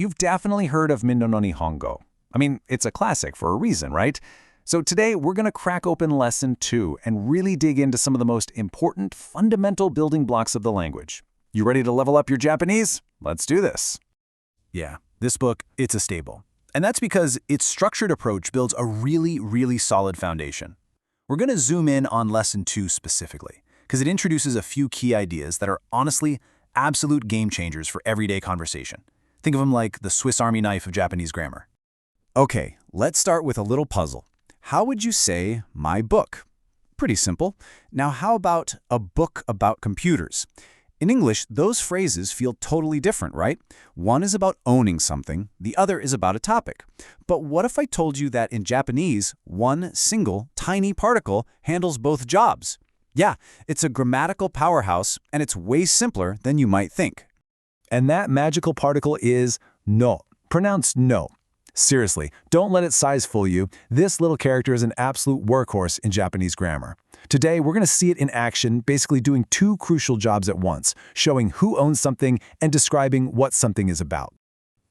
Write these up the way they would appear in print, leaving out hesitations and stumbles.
You've definitely heard of Minna no Nihongo. I mean, it's a classic for a reason, right? So today, we're going to crack open Lesson 2 and really dig into some of the most important, fundamental building blocks of the language. You ready to level up your Japanese? Let's do this. Yeah, this book, it's a staple. And that's because its structured approach builds a really solid foundation. We're going to zoom in on Lesson 2 specifically, because it introduces a few key ideas that are honestly absolute game changers for everyday conversation. Think of them like the Swiss Army knife of Japanese grammar. Okay, let's start with a little puzzle. How would you say my book? Pretty simple. Now how about a book about computers? In English, those phrases feel totally different, right? One is about owning something, the other is about a topic. But what if I told you that in Japanese, one single, tiny particle handles both jobs? Yeah, it's a grammatical powerhouse, and it's way simpler than you might think. And that magical particle is no, pronounced no. Seriously, don't let its size fool you. This little character is an absolute workhorse in Japanese grammar. Today, we're going to see it in action, basically doing two crucial jobs at once, showing who owns something and describing what something is about.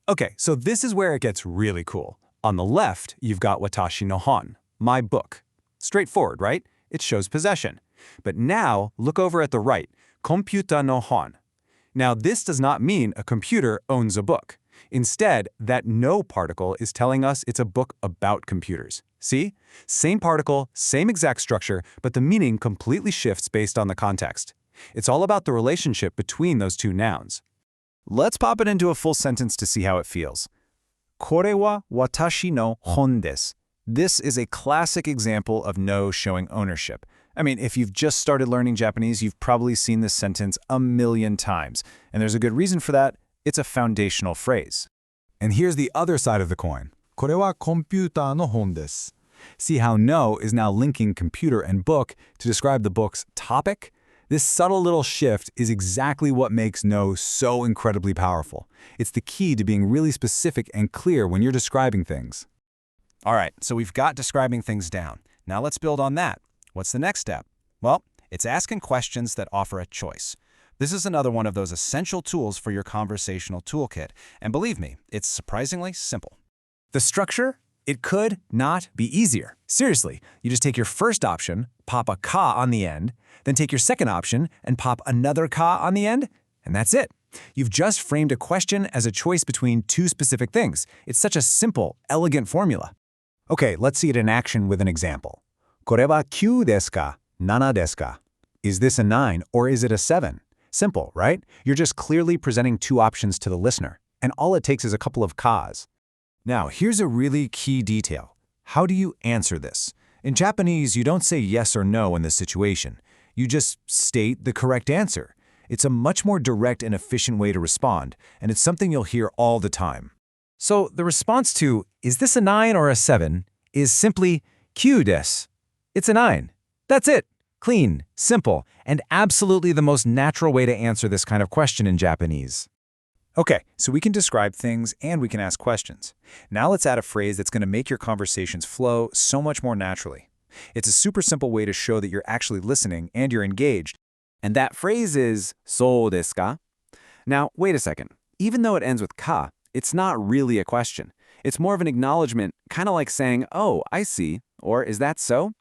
Okay, so this is where it gets really cool. On the left, you've got watashi no hon, my book. Straightforward, right? It shows possession. But now, look over at the right, computa no hon. Now, this does not mean a computer owns a book. Instead, that no particle is telling us it's a book about computers. See? Same particle, same exact structure, but the meaning completely shifts based on the context. It's all about the relationship between those two nouns. Let's pop it into a full sentence to see how it feels. Kore wa watashi no hon desu. This is a classic example of no showing ownership. I mean, if you've just started learning Japanese, you've probably seen this sentence a million times. And there's a good reason for that. It's a foundational phrase. And here's the other side of the coin. これはコンピューターの本です. See how no is now linking computer and book to describe the book's topic? This subtle little shift is exactly what makes no so incredibly powerful. It's the key to being really specific and clear when you're describing things. All right, so we've got describing things down. Now let's build on that. What's the next step? Well, it's asking questions that offer a choice. This is another one of those essential tools for your conversational toolkit. And believe me, it's surprisingly simple. The structure? It could not be easier. Seriously, you just take your first option, pop a ka on the end, then take your second option and pop another ka on the end, and that's it. You've just framed a question as a choice between two specific things. It's such a simple, elegant formula. Okay, let's see it in action with an example. これは9ですか? 7ですか? Is this a 9 or is it a 7? Simple, right? You're just clearly presenting two options to the listener, and all it takes is a couple of kas. Now, here's a really key detail. How do you answer this? In Japanese, you don't say yes or no in this situation. You just state the correct answer. It's a much more direct and efficient way to respond, and it's something you'll hear all the time. So the response to, is this a 9 or a 7, is simply 9 desu. It's a 9. That's it. Clean, simple, and absolutely the most natural way to answer this kind of question in Japanese. Okay, so we can describe things and we can ask questions. Now let's add a phrase that's going to make your conversations flow so much more naturally. It's a super simple way to show that you're actually listening and you're engaged. And that phrase is, "そうですか?" Now, wait a second. Even though it ends with ka, it's not really a question. It's more of an acknowledgement, kind of like saying, "Oh, I see," or "Is that so?"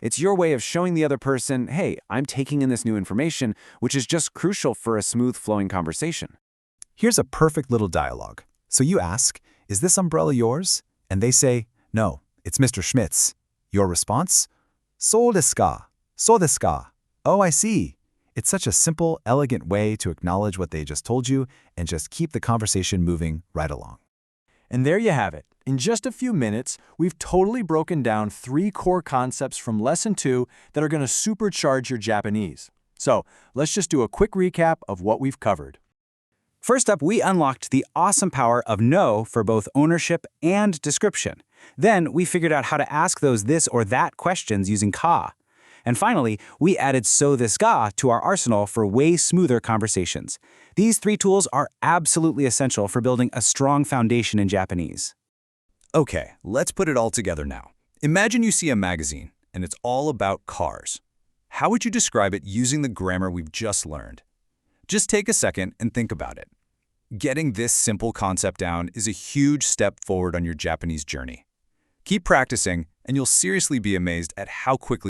It's your way of showing the other person, hey, I'm taking in this new information, which is just crucial for a smooth flowing conversation. Here's a perfect little dialogue. So you ask, is this umbrella yours? And they say, no, it's Mr. Schmidt's. Your response? そうですか. そうですか. Oh, I see. It's such a simple, elegant way to acknowledge what they just told you and just keep the conversation moving right along. And there you have it. In just a few minutes, we've totally broken down 3 core concepts from Lesson 2 that are going to supercharge your Japanese. So let's just do a quick recap of what we've covered. First up, we unlocked the awesome power of no for both ownership and description. Then we figured out how to ask those this or that questions using ka. And finally, we added so this ga to our arsenal for way smoother conversations. These 3 tools are absolutely essential for building a strong foundation in Japanese. Okay, let's put it all together now. Imagine you see a magazine, and it's all about cars. How would you describe it using the grammar we've just learned? Just take a second and think about it. Getting this simple concept down is a huge step forward on your Japanese journey. Keep practicing, and you'll seriously be amazed at how quickly